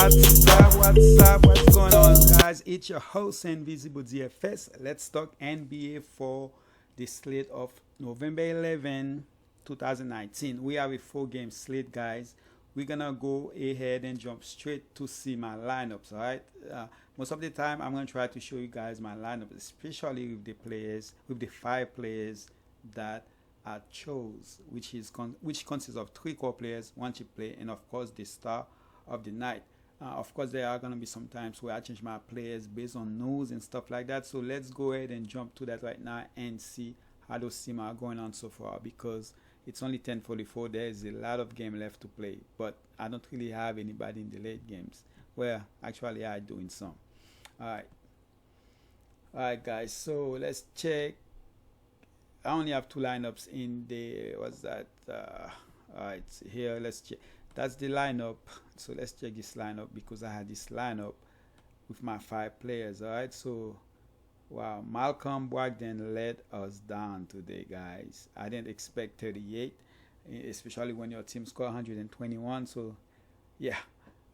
What's going on, guys? It's your host, Invisible DFS. Let's talk NBA for the slate of November 11, 2019. We have a 4 game slate, guys. We're gonna go ahead and jump straight to see my lineups, all right? Most of the time, I'm gonna try to show you guys my lineup, especially with the 5 players that I chose, which consists of 3 core players, 1 chip play, and of course the star of the night. Of course, there are going to be some times where I change my players based on news and stuff like that. So let's go ahead and jump to that right now and see how those teams are going on so far, because it's only 10:44. There is a lot of game left to play, but I don't really have anybody in the late games. Well, actually, I do in some. All right, guys. So let's check. I only have 2 lineups in the what's that? All right, here let's check. That's the lineup. So let's check this lineup, because I had this lineup with my 5 players. All right. So, wow, Malcolm Brogdon let us down today, guys. I didn't expect 38, especially when your team score 121. So, yeah,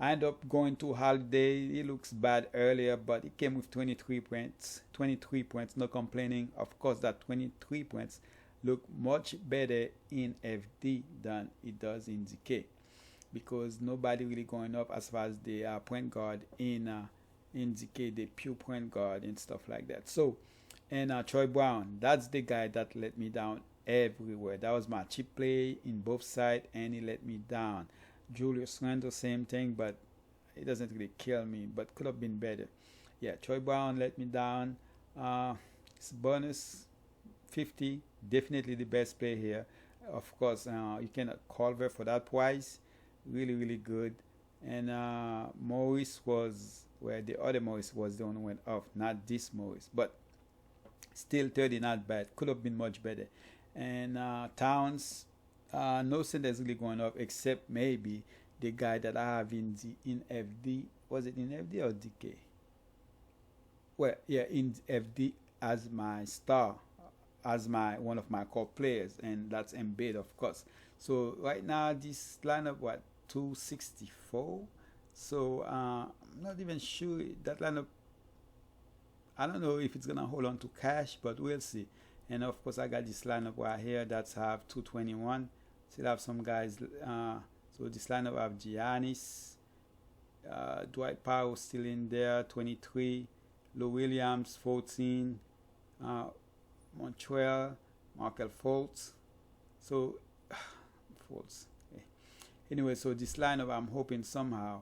I end up going to Holiday. He looks bad earlier, but he came with 23 points. 23 points, no complaining. Of course, that 23 points look much better in FD than it does in DK, because nobody really going up as far as the point guard in DK, the pure point guard and stuff like that. So, and Troy Brown, that's the guy that let me down everywhere. That was my cheap play in both sides, and he let me down. Julius Randle, same thing, but it doesn't really kill me, but could have been better. Yeah, Troy Brown let me down. It's bonus 50, definitely the best play here. Of course, you cannot Culver for that price. Really good. And Morris was where the other Morris was the one who went off, not this Morris, but still 30, not bad. Could have been much better. And Towns, no that's really going off, except maybe the guy that I have in FD. Was it in FD or DK? Well, yeah, in FD as my star, as my one of my core players, and that's Embiid, of course. So right now this lineup, what, 264. So I'm not even sure that lineup. I don't know if it's gonna hold on to cash, but we'll see. And of course, I got this lineup right here that's have 221. Still have some guys. So this lineup have Giannis, Dwight Powell still in there, 23. Lou Williams, 14. Montreal, Markel Fultz. So Fultz. Anyway, so this lineup, I'm hoping somehow,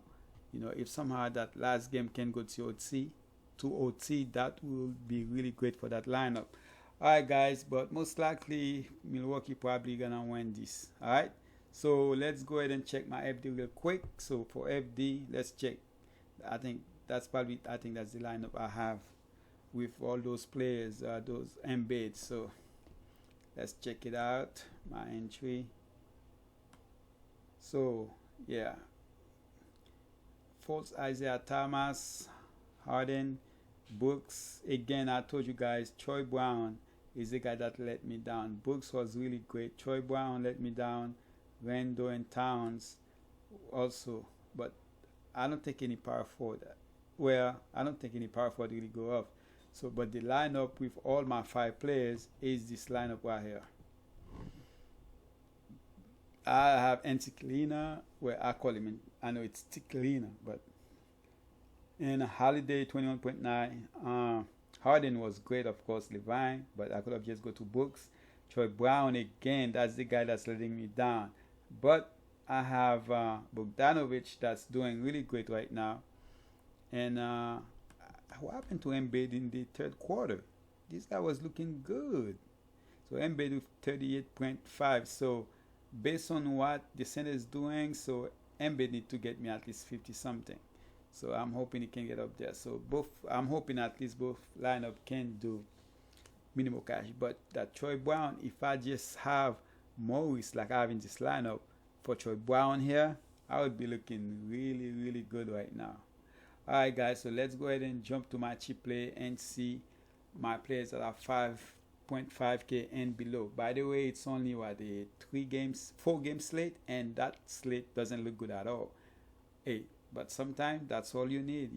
if somehow that last game can go to OT, that will be really great for that lineup. All right, guys, but most likely Milwaukee probably gonna win this. All right, so let's go ahead and check my FD real quick. So for FD, let's check. I think that's the lineup I have with all those players, those embeds. So let's check it out. My entry. So, yeah. Fultz, Isaiah Thomas, Harden, Brooks. Again, I told you guys, Troy Brown is the guy that let me down. Brooks was really great. Troy Brown let me down. Randle and Towns also. But I don't take any power forward. Well, I don't think any power forward really go off. So, but the lineup with all my 5 players is this lineup right here. I have Anticlina, where I call him, I know it's Ticlina, but and Holiday 21.9. Harden was great, of course, Levine, but I could have just go to Brooks. Troy Brown again, that's the guy that's letting me down. But I have Bogdanovich that's doing really great right now. And what happened to Embiid in the third quarter? This guy was looking good. So Embiid with 38.5. So based on what the center is doing, so Embiid need to get me at least 50 something. So I'm hoping he can get up there. So I'm hoping at least both lineup can do minimal cash. But that Troy Brown, if I just have Morris like I have in this lineup for Troy Brown here, I would be looking really good right now. Alright guys, so let's go ahead and jump to my cheap play and see my players that are 5.5k and below. By the way, it's only a 4 game slate, and that slate doesn't look good at all. Hey, But sometimes that's all you need,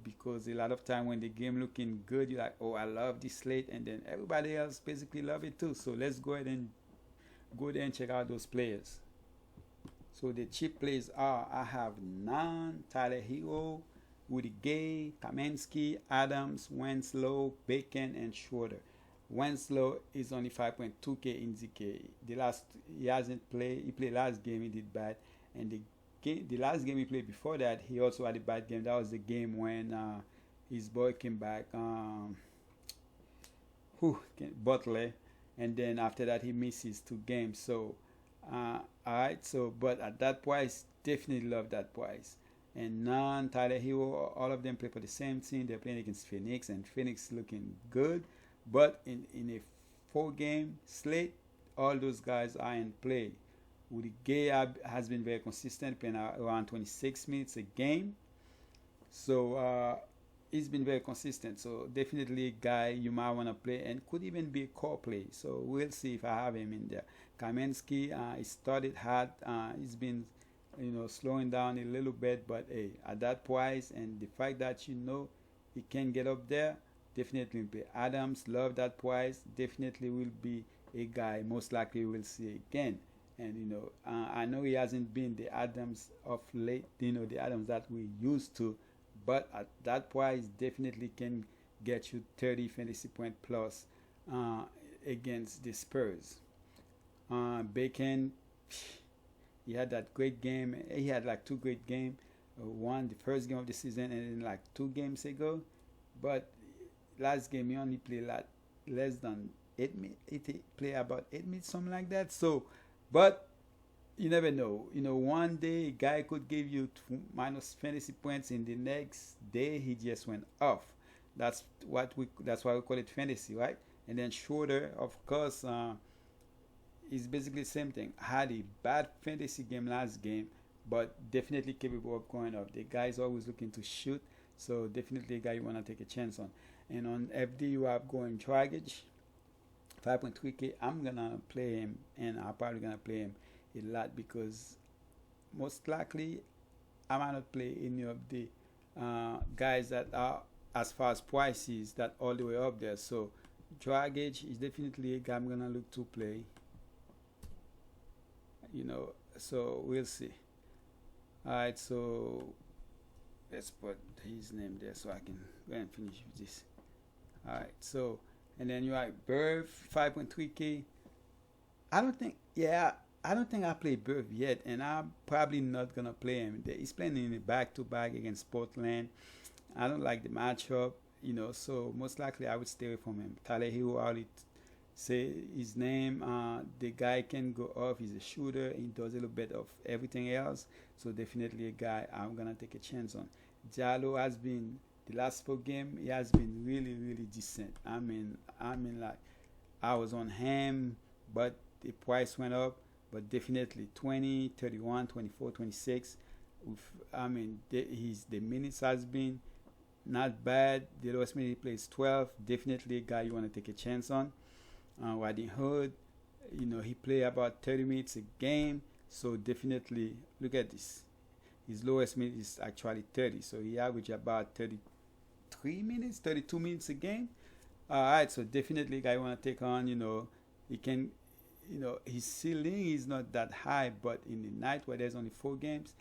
because a lot of time when the game looking good, you're like, oh, I love this slate, and then everybody else basically love it too. So let's go ahead and go there and check out those players. So the cheap plays are, I have Nunn, Tyler Hero, Woody Gay, Kaminsky, Adams, Winslow, Bacon, and Schroeder. Winslow is only 5.2K in ZK. He hasn't played. He played last game. He did bad, and the last game he played before that, he also had a bad game. That was the game when his boy came back, Butler, and then after that he misses 2 games. So, all right. So, but at that price, definitely love that price. And Nunn, Tyler Hero, all of them play for the same team. They're playing against Phoenix, and Phoenix looking good. But in a 4-game slate, all those guys are in play. Woody Gay has been very consistent, playing around 26 minutes a game. So he's been very consistent. So definitely a guy you might want to play, and could even be a core play. So we'll see if I have him in there. Kaminsky, he started hard. He's been slowing down a little bit, but hey, at that price and the fact that he can get up there, definitely play. Adams, love that price. Definitely will be a guy most likely we'll see again. And I know he hasn't been the Adams of late, the Adams that we used to, but at that price, definitely can get you 30 fantasy point plus against the Spurs. Bacon, he had that great game. He had like 2 great games. One, the first game of the season, and then like 2 games ago. But last game, he only played like less than 8 minutes. He played about 8 minutes, something like that. So, but you never know. One day a guy could give you minus fantasy points, in the next day he just went off. That's why we call it fantasy, right? And then Schroeder, of course, is basically the same thing. Had a bad fantasy game last game, but definitely capable of going off. The guy is always looking to shoot, so definitely a guy you want to take a chance on. And on FD you have going Dragic, 5.3K. I'm gonna play him, and I'm probably gonna play him a lot, because most likely I might not play any of the guys that are as far as prices that all the way up there. So Dragic is definitely a guy I'm gonna look to play. So we'll see. All right, so let's put his name there so I can go and finish with this. All right, so. And then you have Bird, 5.3K. I don't think I played Bird yet, and I'm probably not gonna play him. He's playing in a back-to-back against Portland. I don't like the matchup, so most likely I would stay away from him. Tyler Hero, I already say his name. The guy can go off. He's a shooter. He does a little bit of everything else. So definitely a guy I'm gonna take a chance on. Diallo has been. The last 4 games, he has been really, really decent. I mean, like, I was on him, but the price went up. But definitely 20, 31, 24, 26. The minutes has been not bad. The lowest minute he plays 12. Definitely a guy you want to take a chance on. Wading Hood, he play about 30 minutes a game. So definitely, look at this. His lowest minute is actually 30. So he averaged about 33 minutes, 32 minutes a game. All right, so definitely a guy you want to take on. He can, his ceiling is not that high, but in the night where there's only 4 games,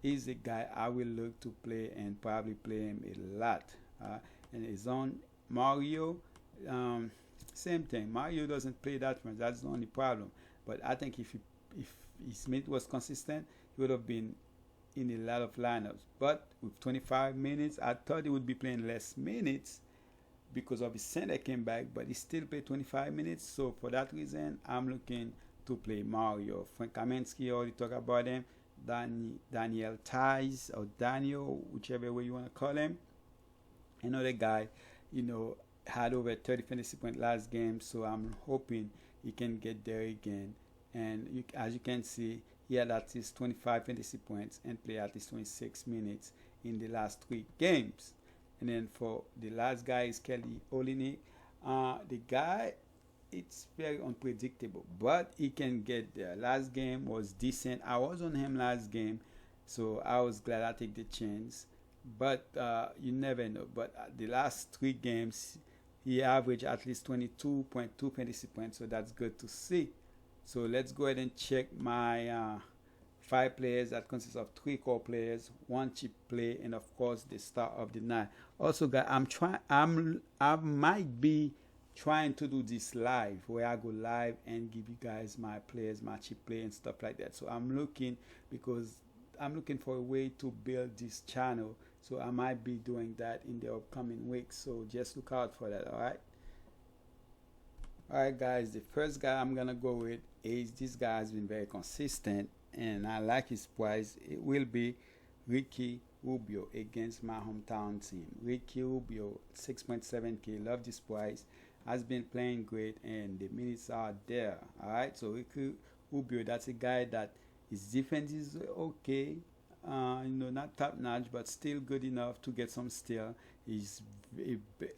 he's a guy I will look to play and probably play him a lot. And his own Mario, same thing. Mario doesn't play that much. That's the only problem. But I think if his minute was consistent, he would have been in a lot of lineups. But with 25 minutes, I thought he would be playing less minutes because of his center came back, but he still played 25 minutes. So for that reason, I'm looking to play Mario. Frank Kaminsky, already talked about him. Daniel Tice, or Daniel, whichever way you want to call him. Another guy, had over 30 fantasy points last game, so I'm hoping he can get there again. And as you can see, he had at least 25 fantasy points and played at least 26 minutes in the last 3 games. And then for the last guy is Kelly Olynyk. The guy, it's very unpredictable, but he can get there. Last game was decent. I was on him last game, So I was glad I take the chance. But you never know. But the last 3 games, he averaged at least 22.2 fantasy points. So that's good to see. So let's go ahead and check my 5 players that consists of 3 core players, 1 cheap play, and of course the star of the night. Also, guys, I might be trying to do this live where I go live and give you guys my players, my cheap play and stuff like that. So I'm looking for a way to build this channel. So I might be doing that in the upcoming weeks. So just look out for that. Alright guys, the first guy I'm gonna go with is this guy has been very consistent and I like his price. It will be Ricky Rubio against my hometown team. Ricky Rubio, 6.7k. Love this price. Has been playing great and the minutes are there. Alright, so Ricky Rubio, that's a guy that his defense is okay. Not top notch, but still good enough to get some steal.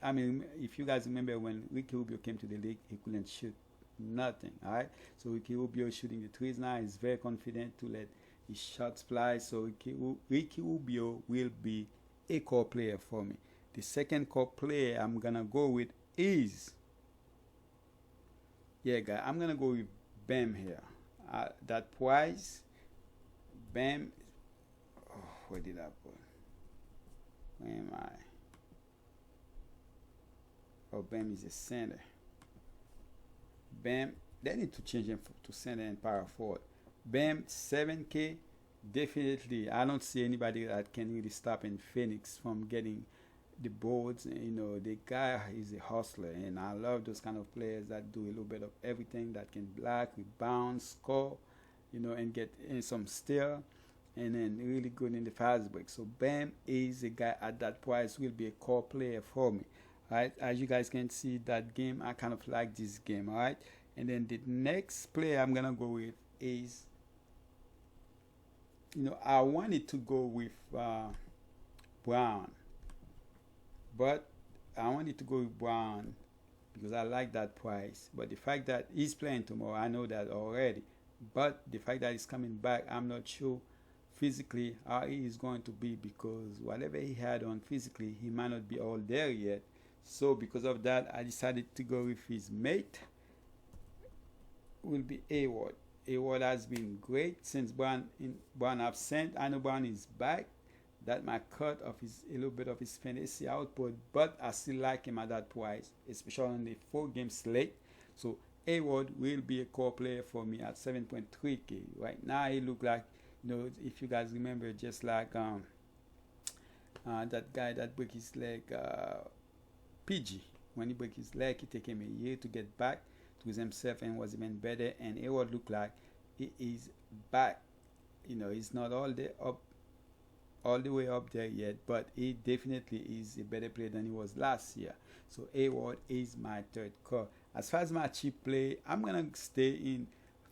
I mean, if you guys remember when Ricky Rubio came to the league, he couldn't shoot nothing. All right, so Ricky Rubio is shooting the threes now. He's very confident to let his shots fly. So Ricky Rubio will be a core player for me. The second core player I'm gonna go with is, guys, I'm gonna go with Bam here. That price, Bam. Where did I put? Where am I? Oh, Bam is a center. Bam, they need to change him to center and power forward. Bam, 7k. Definitely, I don't see anybody that can really stop in Phoenix from getting the boards. The guy is a hustler, and I love those kind of players that do a little bit of everything, that can block, rebound, score, and get in some steal. And then really good in the fast break. So Bam is a guy at that price, will be a core player for me. Alright, as you guys can see that game, I kind of like this game. Alright, and then the next player I'm gonna go with is, I wanted to go with Brown, but I wanted to go with Brown because I like that price. But the fact that he's playing tomorrow, I know that already. But the fact that he's coming back, I'm not sure physically how he is going to be, because whatever he had on physically, he might not be all there yet. So because of that, I decided to go with his mate. Will be Hayward. Hayward has been great since Brown absent. I know Brown is back. That might cut off a little bit of his fantasy output, but I still like him at that price, especially on the 4-game slate. So Hayward will be a core player for me at 7.3k. Right now, he look like, if you guys remember, just like that guy that broke his leg, PG. When he broke his leg, it took him a year to get back to himself and was even better. And Hayward looked like he is back. He's not all the way up there yet, but he definitely is a better player than he was last year. So Hayward is my third call. As far as my cheap play, I'm gonna stay in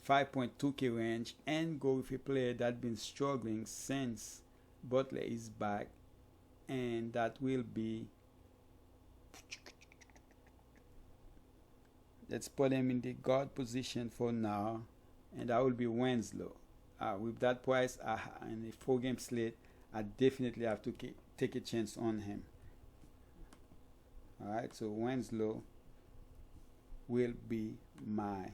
5.2k range and go with a player that's been struggling since Butler is back, and that will be, let's put him in the guard position for now, and that will be Winslow. With that price and a 4-game slate, I definitely have to take a chance on him. Alright, so Winslow will be my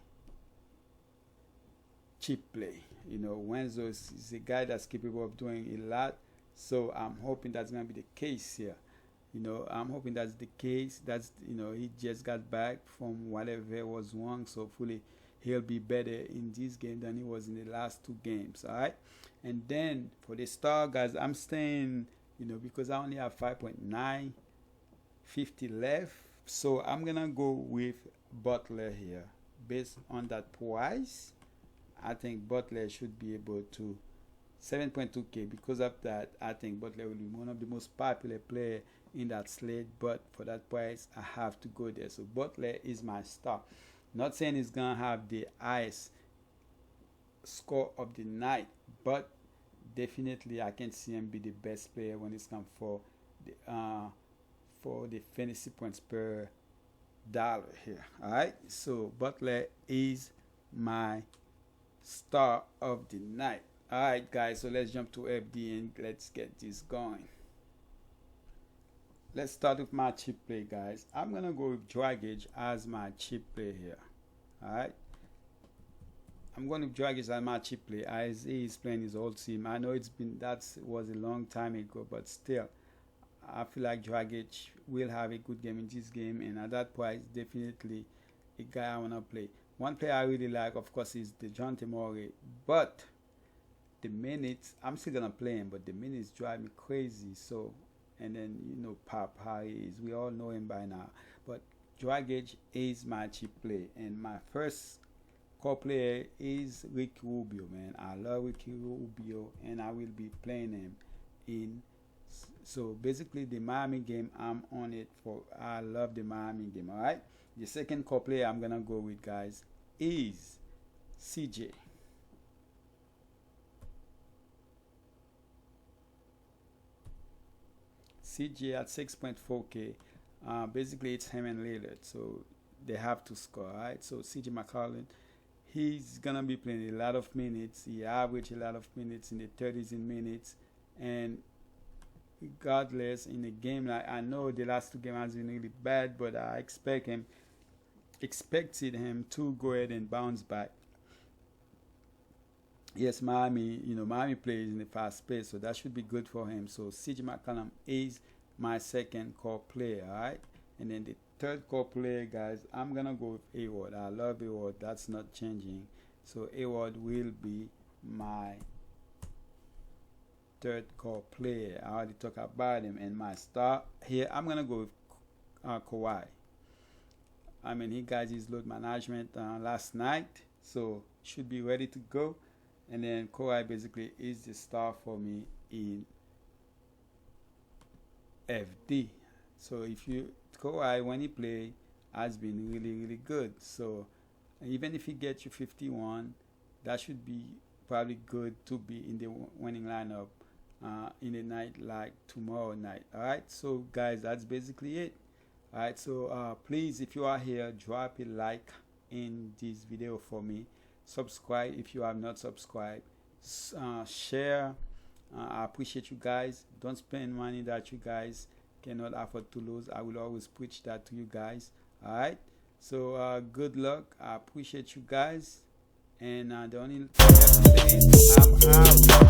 cheap play. Winslow is a guy that's capable of doing a lot, so I'm hoping that's going to be the case here. I'm hoping that's the case. That's he just got back from whatever was wrong, so hopefully he'll be better in this game than he was in the last 2 games. All right, and then for the star guys, I'm staying, because I only have 5.950 left, so I'm gonna go with Butler here based on that price. I think Butler should be able to 7.2k. Because of that, I think Butler will be one of the most popular players in that slate, but for that price, I have to go there. So Butler is my star. Not saying he's gonna have the highest score of the night, but definitely I can see him be the best player when it's come for the fantasy points per dollar here. All right, so Butler is my star of the night. Alright guys, so let's jump to FD and let's get this going. Let's start with my chip play, guys. I'm gonna go with Dragic as my chip play here. Alright, I'm going to Dragic as my chip play as he is playing his old team. I know that was a long time ago, but still I feel like Dragic will have a good game in this game, and at that price, definitely a guy I want to play. One player I really like, of course, is DeJounte Murray, but the minutes, I'm still going to play him, but the minutes drive me crazy. So, and then, you know, Pop, how he is. We all know him by now. But Dragic is my cheap play. And my first core player is Ricky Rubio, man. I love Ricky Rubio, and I will be playing him in. So, basically, the Miami game, I'm on it for. I love the Miami game, all right? The second core player I'm going to go with, guys, is CJ. CJ at 6.4K. Basically, it's him and Lillard, so they have to score, right? So CJ McCollum, he's gonna be playing a lot of minutes. He averaged a lot of minutes in the 30s in minutes, and regardless, in a game like, I know the last two games has been really bad, but I expected him to go ahead and bounce back. Yes, Miami plays in the fast pace, so that should be good for him. So CJ McCollum is my second core player, all right? And then the third core player, guys, I'm going to go with Hayward. I love Hayward. That's not changing. So Hayward will be my third core player. I already talked about him. And my star here, I'm going to go with Kawhi. I mean, he got his load management last night, so should be ready to go. And then Kawhi basically is the star for me in FD. So Kawhi, when he play, has been really, really good. So even if he gets you 51, that should be probably good to be in the winning lineup in a night like tomorrow night. All right. So guys, that's basically it. All right. So please, if you are here, drop a like in this video for me. Subscribe if you have not subscribed. Share. I appreciate you guys. Don't spend money that you guys cannot afford to lose. I will always preach that to you guys. All right. So good luck. I appreciate you guys. And the only thing I'm out.